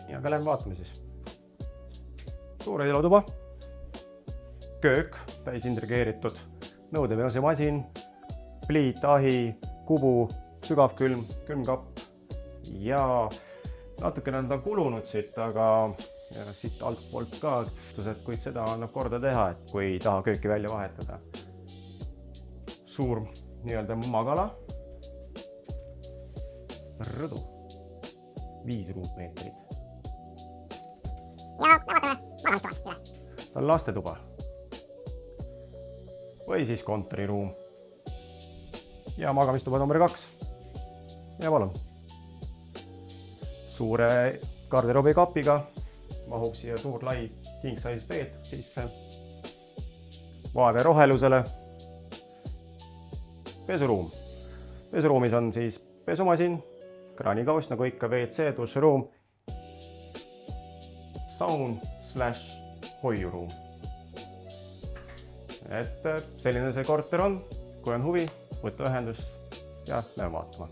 ja aga lähme vaatame siis. Suur elutuba, köök, täis intrigeeritud, nõudeveosemasin, pliit, ahi, kubu, sügavkülm, külmkapp ja natukene on ta kulunud siit, aga siit altpoolt ka, kuid seda annab korda teha, et kui taha kööki välja vahetada. Suur nii-öelda magala, rõdu, 5 ruutmeetrit. Ja vaatame magamistoad üle. Ta on lastetuba või siis kontoriruum ja magamistuba number 2. Ja palun. Suure garderoobi kapiga mahub siia suur lai king size bed sisse. Vaade rohelusele. Pesuruum. Pesuruumis on siis pesumasin, kraanikauss nagu ikka, WC, duširuum, saun/hoiuruum. Et selline see korter on. Kui on huvi, võtta ühendust ja lähme vaatama.